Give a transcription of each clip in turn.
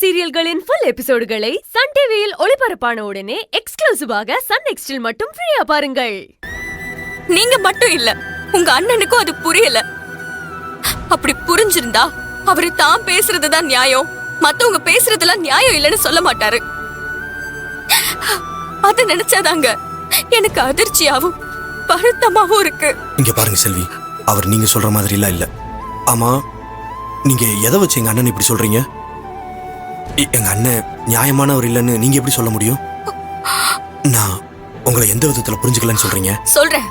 சீரியல்களின் full எபிசோடுகளை Sun டிவியில் ஒளிபரப்பான உடனே எக்ஸ்க்ளூசிவாக சன் நெக்ஸ்டில் மட்டும் ஃப்ரீயா பாருங்கள். நீங்க மட்டும் இல்ல, உங்க அண்ணனுக்கும் அது புரியல. அப்படி புரிஞ்சிருந்தா அவரு தான் பேசுறதுதான் நியாயம், மத்தவங்க பேசுறதுலாம் நியாயம் இல்லைன்னு சொல்ல மாட்டாரு. அத நினைச்சாதாங்க எனக்கு அதிர்ச்சியாவும் வருத்தமாவும் இருக்கு. இங்க பாருங்க செல்வி, அவர் நீங்க சொல்ற மாதிரி எல்லாம் இல்ல. ஆமா, நீங்க எதை வச்சு எங்க அண்ணன் இப்படி சொல்றீங்க? எங்க அண்ணன் நியாயமானவர் இல்லைன்னு நீங்க எப்படி சொல்ல முடியும்? நான் உங்களை எந்த விதத்துல புரிஞ்சுக்கலன்னு சொல்றீங்க? சொல்றேன்.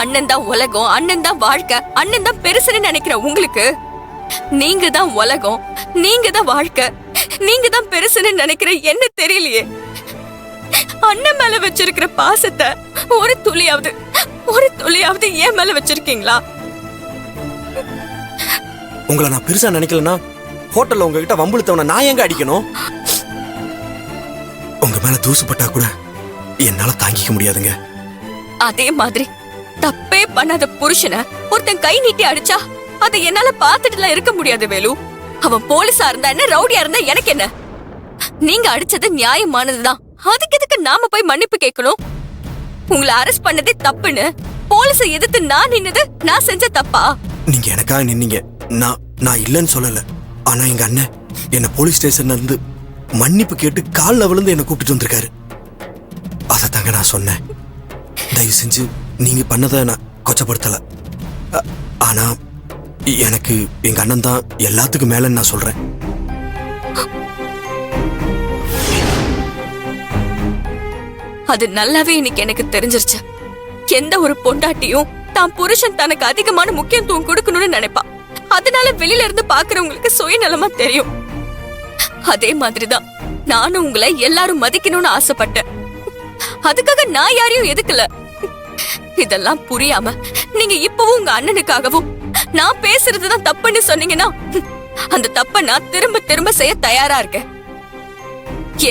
அண்ணன் தான் உலகம், அண்ணன் தான் வாழ்க்கை, அண்ணன் தான் பெருசுன்னு நினைக்கிற உங்களுக்கு நீங்க தான் உலகம், நீங்க தான் வாழ்க்கை, நீங்க தான் பெருசுன்னு நினைக்கிற என்ன தெரியலையே. அண்ணன் மேல வச்சிருக்கிற பாசத்தை ஒரு துளியாவது ஏன் மேல வச்சிருக்கீங்களா? உங்களை நான் பெருசா நினைக்கலன்னா ஹோட்டல்ல உங்ககிட்ட வம்புழுத்தவன நான் எங்க அடிக்கணும்? உங்க மேல தூசுப்பட்டா கூட என்னால தாங்கிக்க முடியாதுங்க. அதே மாதிரி தப்பே பண்ணாத புருஷனை ஒருத்தன் கை நீட்டி அடிச்சா அதை என்னால பாத்துட்டுலாம் இருக்க முடியாது வேலு. அவன் போலீஸா இருந்தா என்ன, ரவுடியா இருந்தா எனக்கு என்ன? நீங்க அடிச்சது நியாயமானதுதான். அதுக்கு எதுக்கு நாம போய் மன்னிப்பு கேட்கணும்? உங்களை அரெஸ்ட் பண்ணதே தப்புன்னு போலீஸை எதிர்த்து நான் நின்னது நான் செஞ்ச தப்பா? நீங்க எனக்காக நின்னீங்க, நான் இல்லைன்னு சொல்லல. ஆனா எங்க அண்ணன் என்ன போலீஸ் ஸ்டேஷன்ல இருந்து மன்னிப்பு கேட்டு கால்ல விழுந்து என்ன கூப்பிட்டு வந்திருக்காரு. அதை தாங்க நான் சொன்னேன். தயவு செஞ்சு நீங்க பண்ணதை நான் கொச்சப்படுத்தல. ஆனா எனக்கு எங்க அண்ணன் தான் எல்லாத்துக்கும் மேலன்னு நான் சொல்றேன். அது நல்லாவே இன்னைக்கு எனக்கு தெரிஞ்சிருச்சு. எந்த ஒரு பொண்டாட்டியும் தான் புருஷன் தனக்கு அதிகமான முக்கியத்துவம் கொடுக்கணும்னு நினைப்பா. அதனால வெளியில இருந்து பாக்குறவங்களுக்கு சுயநலமா தெரியும். அதே மாதிரிதான் நானும் உங்களை எல்லாரும் மதிக்கணும்னு ஆசைப்பட்டேன். அதுக்காக நான் யாரையும் எதுக்கல. இதெல்லாம் புரியாம நீங்க இப்பவும் உங்க அண்ணனுக்காகவும் நான் பேசுறதுதான் தப்புன்னு சொன்னீங்கன்னா அந்த தப்ப நான் திரும்ப திரும்ப செய்ய தயாரா இருக்கேன்.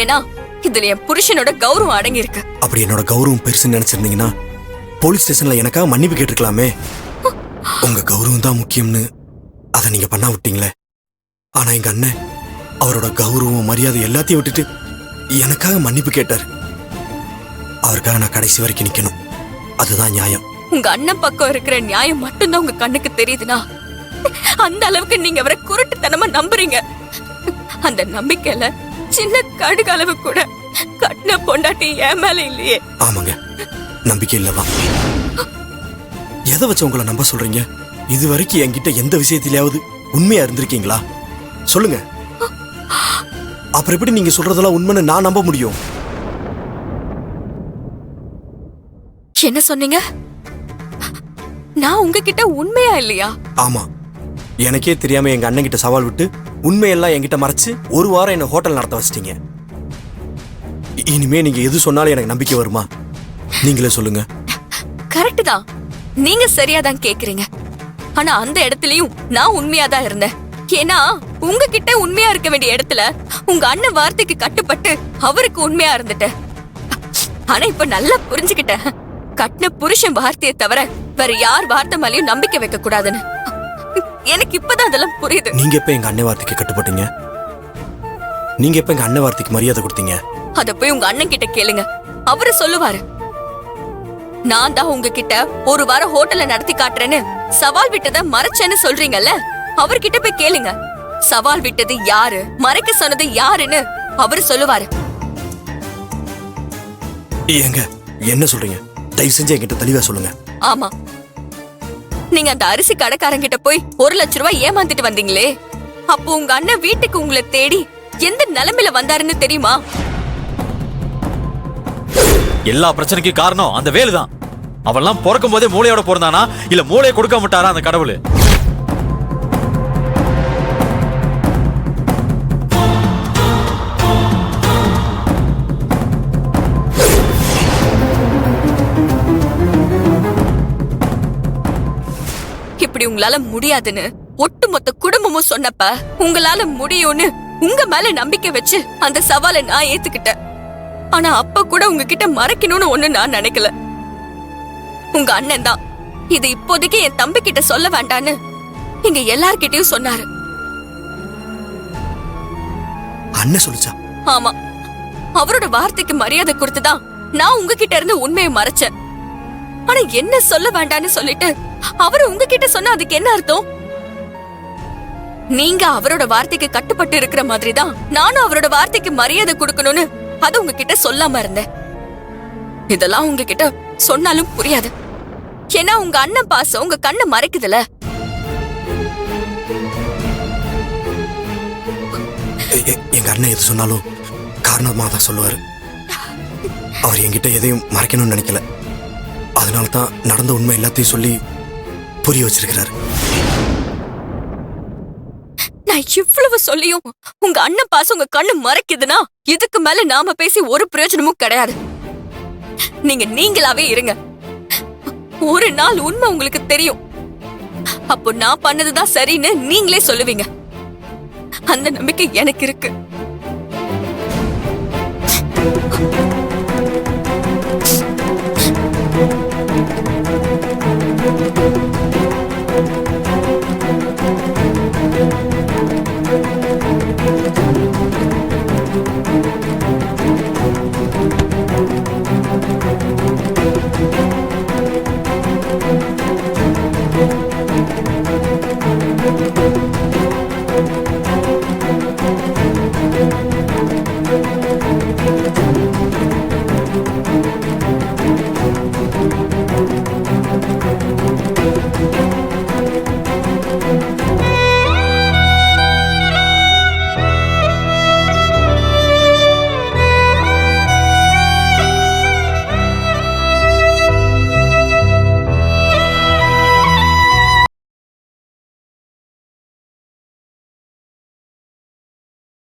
ஏன்னா இதுல என் புருஷனோட கௌரவம் அடங்கி இருக்கு. அப்படி என்னோட கௌரவம் பெருசுன்னு நினைச்சிருந்தீங்கன்னா போலீஸ் ஸ்டேஷன்ல எனக்காக மன்னிப்பு கேட்டுக்கலாமே. உங்க கௌரவம் தான் முக்கியம்னு அதை நீங்க பண்ணா விட்டீங்களே. ஆனா எங்க அண்ணன் அவரோட கௌரவம் மரியாதை எல்லாத்தையும் விட்டுட்டு எனக்காக மன்னிப்பு கேட்டார். அவருக்காக நான் கடைசி வரைக்கும் நிக்கணும். அதுதான் நியாயம். உங்க அண்ணன் பக்கம் இருக்கிற நியாயம் மட்டும்தான் உங்க கண்ணுக்கு தெரியுதுன்னா அந்த அளவுக்கு நீங்க அவரை குருட்டுத்தனமா நம்புறீங்க. அந்த நம்பிக்கையில சின்ன கடுகு அளவு கூட கட்டின பொண்டாட்டி ஏன் மேல இல்லையே. ஆமாங்க, நம்பிக்கை இல்லதான். எதை வச்சு உங்களை நம்ப சொல்றீங்க? இது வரைக்கும் என்கிட்ட எந்த விஷயத்திலேயாவது உண்மையா இருந்திருக்கீங்களா? சொல்லுங்க. அப்புறம் எப்படி நீங்க சொல்றதெல்லாம் உண்மைன்னு நான் நம்ப முடியும்? என்ன சொன்னீங்க? நான் உங்ககிட்ட உண்மையா இல்லையா? ஆமா, எனக்கே தெரியாம எங்க அண்ணன் கிட்ட சவால் விட்டு உண்மையெல்லாம் என்கிட்ட மறைச்சு ஒரு வாரம் என்ன ஹோட்டல் நடத்த வச்சிட்டீங்க. இனிமே நீங்க எது சொன்னாலும் எனக்கு நம்பிக்கை வருமா? நீங்களே சொல்லுங்க. கரெக்ட் தான், நீங்க சரியாதான் கேக்குறீங்க. ஆனா அந்த இடத்துலயும் நான் உண்மையாதான் இருந்தேன். ஏன்னா உங்ககிட்ட உண்மையா இருக்க வேண்டிய இடத்துல உங்க அண்ணன் வார்த்தைக்கு கட்டுப்பட்டு அவருக்கு உண்மையா இருந்துட்டேன். ஆனா இப்ப நல்லா புரிஞ்சுக்கிட்டேன், கட்டின புருஷன் வார்த்தையை தவிர வேற யார் வார்த்தை மேலயும் நம்பிக்கை வைக்க கூடாதுன்னு. எனக்கு இப்பதான் அதெல்லாம் புரியுது. நீங்க எப்ப எங்க அண்ணன் வார்த்தைக்கு கட்டுப்பட்டீங்க? நீங்க எப்ப எங்க அண்ணன் வார்த்தைக்கு மரியாதை கொடுத்தீங்க? அத போய் உங்க அண்ணன் கிட்ட கேளுங்க, அவரு சொல்லுவாரு. நான் தான் உங்ககிட்ட ஒரு வாரம் ஹோட்டல்ல நடத்தி காட்டுறேன்னு சவால் விட்டத மறைச்சேன்னு சொல்றீங்கல்ல, அவர்கிட்ட போய் கேளுங்க. சவால் விட்டது யாரு, மறைக்க சொன்னது யாருன்னு அவரு சொல்லுவாரு. ஏங்க என்ன சொல்றீங்க? தயவு செஞ்சு என்கிட்ட தெளிவா சொல்லுங்க. ஆமா, நீங்க அந்த அரிசி கடைக்காரங்கிட்ட போய் 1 லட்சம் ரூபாய் ஏமாந்துட்டு வந்தீங்களே, அப்போ உங்க அண்ணன் வீட்டுக்கு உங்களை தேடி எந்த நிலைமையில வந்தாருன்னு தெரியுமா? எல்லா பிரச்சனைக்கும் காரணம் அந்த வேலுதான். அவெல்லாம் பிறக்கும் போதே மூளையோட பிறந்தானா இல்ல மூளையை கொடுக்க மாட்டாரா அந்த கடவுள்? இப்படி உங்களால முடியாதுன்னு ஒட்டுமொத்த குடும்பமும் சொன்னப்ப உங்களால முடியும்னு உங்க மேல நம்பிக்கை வச்சு அந்த சவாலை நான் ஏத்துக்கிட்டேன். ஆனா அப்ப கூட உங்ககிட்ட மறைக்கணும்னு ஒண்ணு நான் நினைக்கல. உங்க அண்ணன் தான் இது இப்போதைக்கு என் தம்பி கிட்ட சொல்ல வேண்டான்னு இங்க எல்லார்கிட்டயும் சொன்னாரு. அண்ணன் சொல்லுச்சா? ஆமா, அவரோட வார்த்தைக்கு மரியாதை கொடுத்துதான் நான் உங்ககிட்ட இருந்து உண்மையை மறைச்சேன். ஆனா என்ன சொல்ல வேண்டாம்னு சொல்லிட்டு அவரு உங்ககிட்ட சொன்னா அதுக்கு என்ன அர்த்தம்? நீங்க அவரோட வார்த்தைக்கு கட்டுப்பட்டு இருக்கிற மாதிரிதான் நானும் அவரோட வார்த்தைக்கு மரியாதை கொடுக்கணும்னு அது உங்ககிட்ட சொல்லாம இருந்தேன். இதெல்லாம் உங்ககிட்ட சொன்னாலும் புரியாது. ஏன்னா உங்க அண்ணன் பாசம் உங்க கண்ணை மறைக்குதுல. எங்க அண்ணன் எது சொன்னாலும் காரணமா தான் சொல்லுவாரு. அவர் என்கிட்ட எதையும் மறைக்கணும்னு நினைக்கல. அதனால தான் நடந்த உண்மை எல்லாத்தையும் சொல்லி புரிய வச்சிருக்கிறாரு. நான் இவ்வளவு சொல்லியும் உங்க அண்ணன் பாசம் உங்க கண்ணு மறைக்குதுன்னா இதுக்கு மேல நாம பேசி ஒரு பிரயோஜனமும் கிடையாது. நீங்க நீங்களாவே இருங்க. ஒரு நாள் உண்மை உங்களுக்கு தெரியும். அப்போ நான் பண்ணதுதான் சரின்னு நீங்களே சொல்லுவீங்க. அந்த நம்பிக்கை எனக்கு இருக்கு.